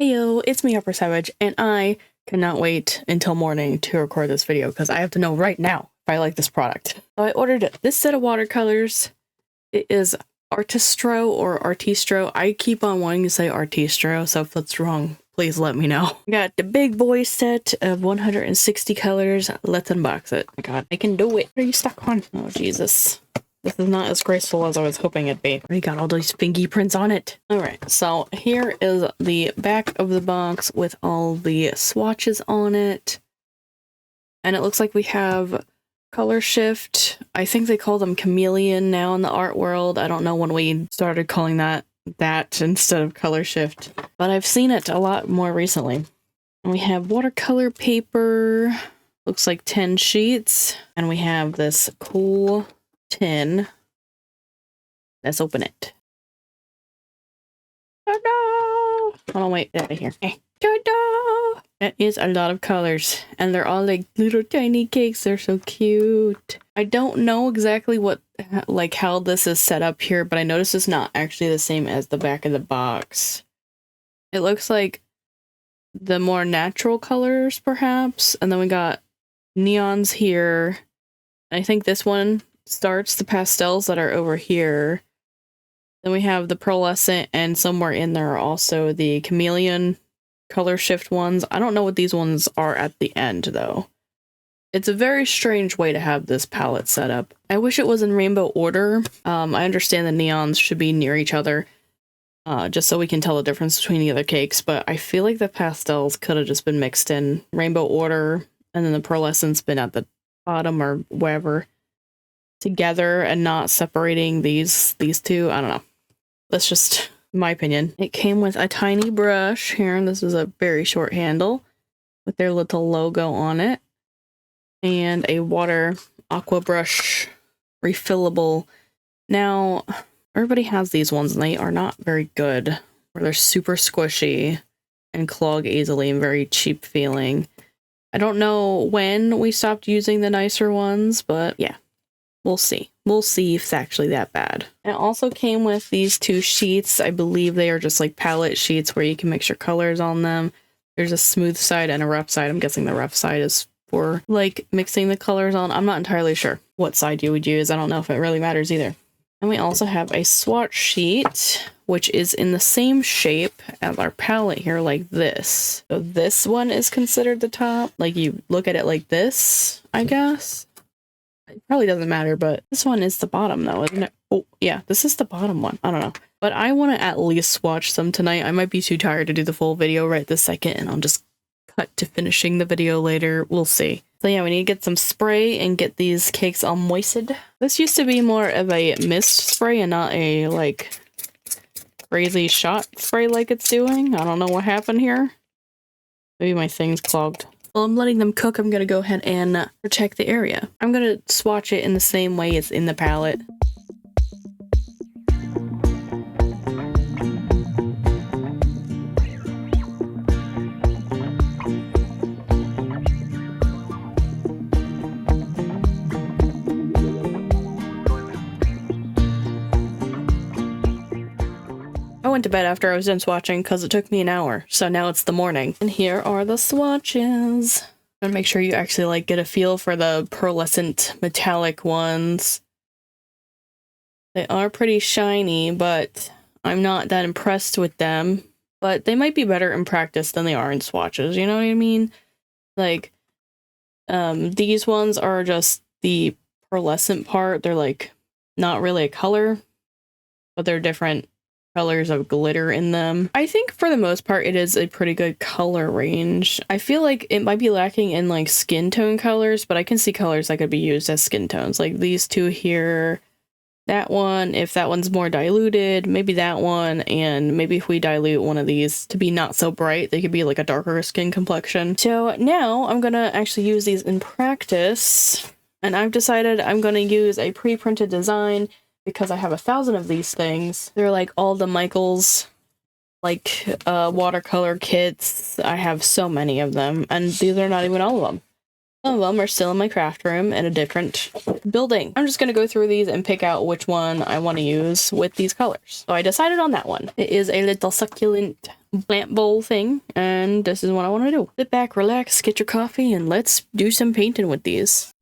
Heyo, it's me, Upper Savage, and I cannot wait until morning to record this video because I have to know right now if I like this product. So I ordered this set of watercolors. It is Artistro or Artistro. I keep on wanting to say Artistro, so if that's wrong, please let me know. I got the big boy set of 160 colors. Let's unbox it. Oh my god, I can do it. What are you stuck on? Oh, Jesus. This is not as graceful as I was hoping it'd be. We got all these fingerprints on it. Alright, so here is the back of the box with all the swatches on it. And it looks like we have color shift. I think they call them chameleon now in the art world. I don't know when we started calling that instead of color shift. But I've seen it a lot more recently. And we have watercolor paper. Looks like 10 sheets. And we have this cool tin. Let's open it. Ta-da! Hold on, wait, out of here. Ta-da! That is a lot of colors, and they're all like little tiny cakes. They're so cute. I don't know exactly what, like, how this is set up here, but I noticed it's not actually the same as the back of the box. It looks like the more natural colors, perhaps, and then we got neons here. I think this one starts the pastels that are over here. Then we have the pearlescent, and somewhere in there are also the chameleon color shift ones. I don't know what these ones are at the end, though. It's a very strange way to have this palette set up. I wish it was in rainbow order. I understand the neons should be near each other, just so we can tell the difference between the other cakes, but I feel like the pastels could have just been mixed in rainbow order, and then the pearlescent's been at the bottom or wherever together and not separating these two. I don't know. That's just my opinion. It came with a tiny brush here, and this is a very short handle with their little logo on it, and a water aqua brush refillable. Now, everybody has these ones, and they are not very good, where they're super squishy and clog easily and very cheap feeling. I don't know when we stopped using the nicer ones, but yeah. We'll see. We'll see if it's actually that bad. It also came with these two sheets. I believe they are just like palette sheets where you can mix your colors on them. There's a smooth side and a rough side. I'm guessing the rough side is for like mixing the colors on. I'm not entirely sure what side you would use. I don't know if it really matters either. And we also have a swatch sheet, which is in the same shape as our palette here, like this. So this one is considered the top. Like you look at it like this, I guess. It probably doesn't matter, but this one is the bottom though, isn't it? Oh, yeah, this is the bottom one. I don't know. But I want to at least swatch some tonight. I might be too tired to do the full video right this second, and I'll just cut to finishing the video later. We'll see. So yeah, we need to get some spray and get these cakes all moistened. This used to be more of a mist spray and not a, like, crazy shot spray like it's doing. I don't know what happened here. Maybe my thing's clogged. While I'm letting them cook, I'm going to go ahead and protect the area. I'm going to swatch it in the same way as in the palette. I went to bed after I was done swatching because it took me an hour, so now it's the morning. And here are the swatches. I'm gonna make sure you actually like get a feel for the pearlescent metallic ones. They are pretty shiny, but I'm not that impressed with them. But they might be better in practice than they are in swatches, you know what I mean? Like, these ones are just the pearlescent part. They're like not really a color, but they're different colors of glitter in them. I think for the most part it is a pretty good color range. I feel like it might be lacking in like skin tone colors, but I can see colors that could be used as skin tones, like these two here, that one, if that one's more diluted, maybe that one, and maybe if we dilute one of these to be not so bright, they could be like a darker skin complexion. So now I'm gonna actually use these in practice, and I've decided I'm gonna use a pre-printed design because I have 1,000 of these things. They're like all the Michaels, like, watercolor kits. I have so many of them, and these are not even all of them. Some of them are still in my craft room in a different building. I'm just gonna go through these and pick out which one I want to use with these colors. So I decided on that one. It is a little succulent plant bowl thing, and this is what I want to do. Sit back, relax, get your coffee, and let's do some painting with these.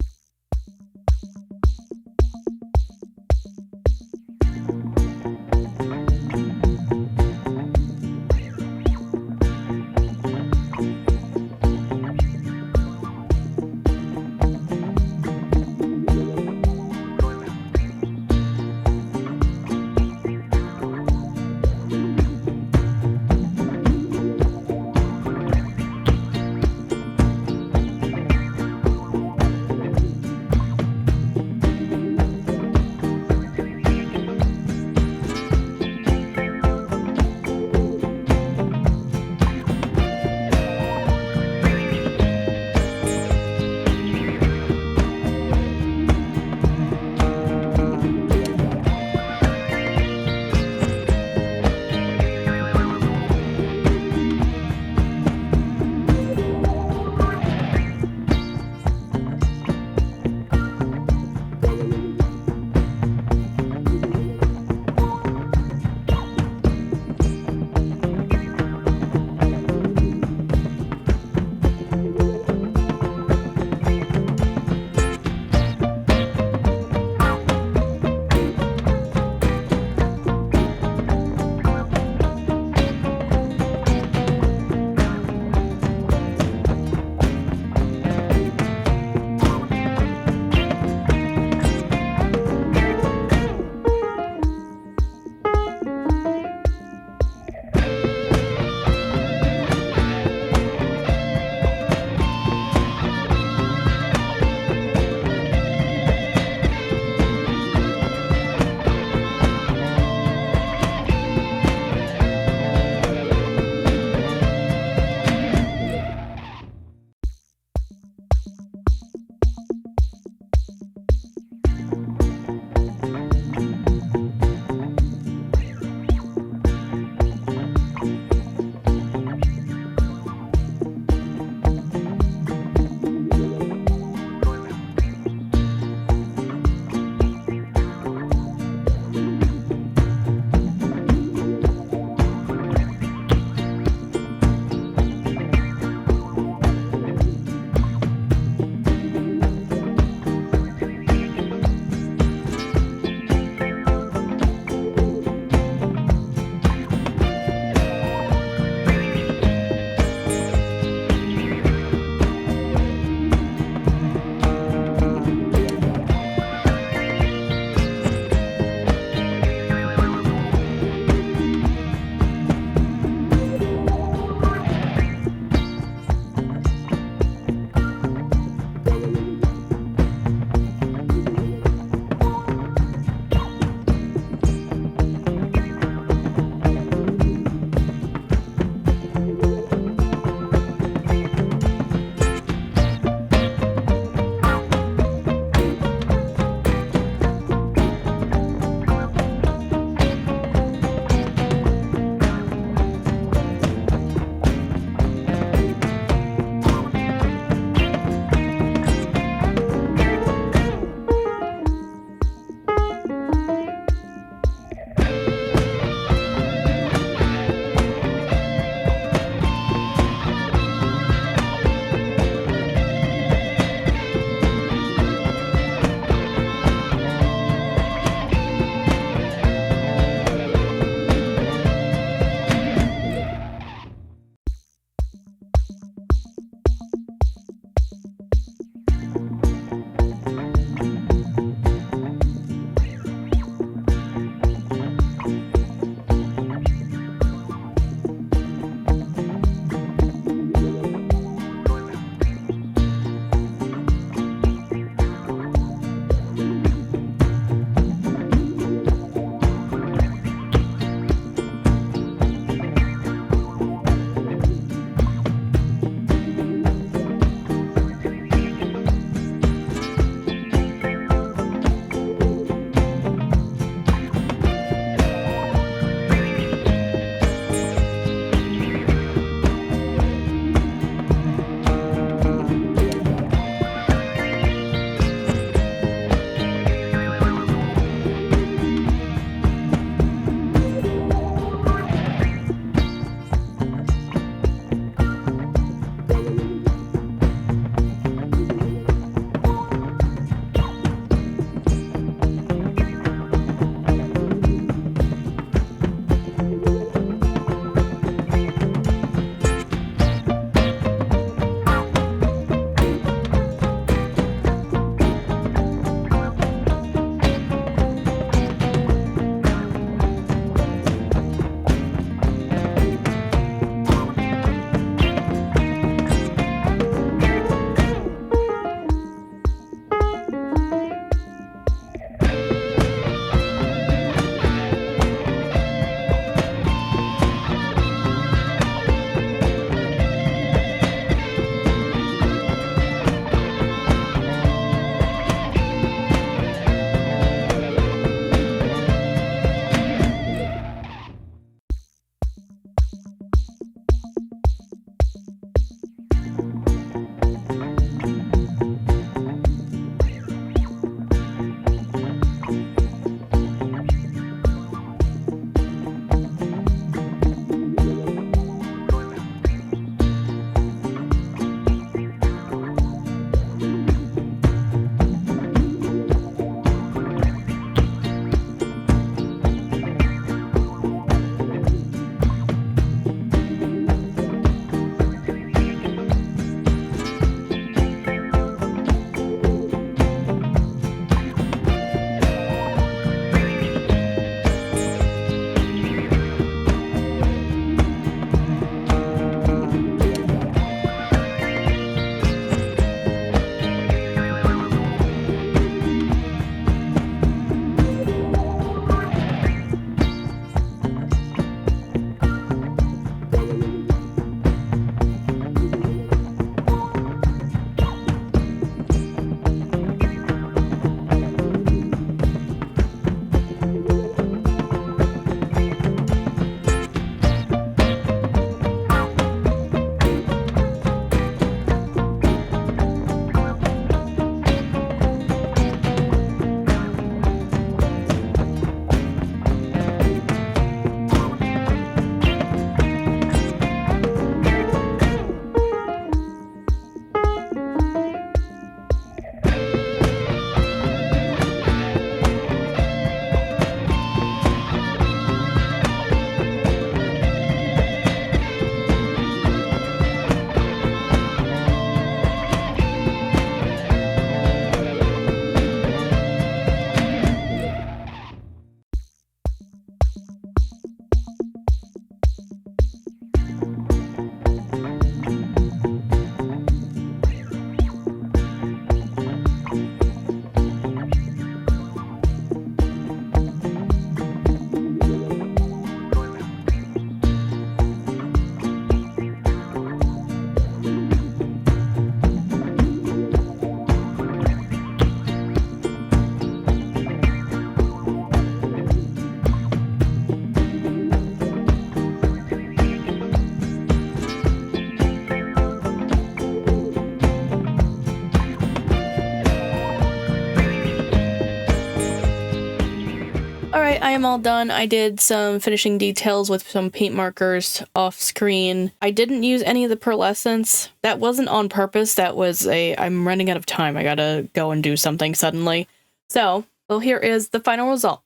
Alright, I am all done. I did some finishing details with some paint markers off screen. I didn't use any of the pearlescence. That wasn't on purpose. That was I'm running out of time. I gotta go and do something suddenly. So, well, here is the final result.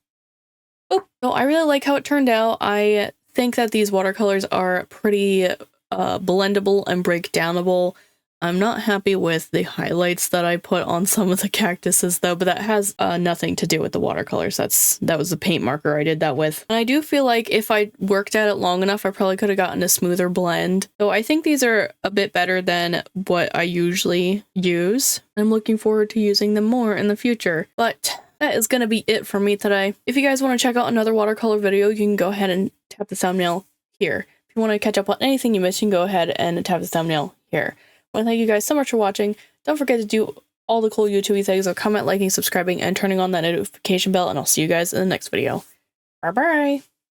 Oh, so I really like how it turned out. I think that these watercolors are pretty blendable and breakdownable. I'm not happy with the highlights that I put on some of the cactuses though, but that has nothing to do with the watercolors. That was the paint marker I did that with. And I do feel like if I worked at it long enough, I probably could have gotten a smoother blend. So I think these are a bit better than what I usually use. I'm looking forward to using them more in the future. But that is going to be it for me today. If you guys want to check out another watercolor video, you can go ahead and tap the thumbnail here. If you want to catch up on anything you missed, you can go ahead and tap the thumbnail here. I want to thank you guys so much for watching. Don't forget to do all the cool YouTube things, or comment, liking, subscribing, and turning on that notification bell, and I'll see you guys in the next video. Bye-bye!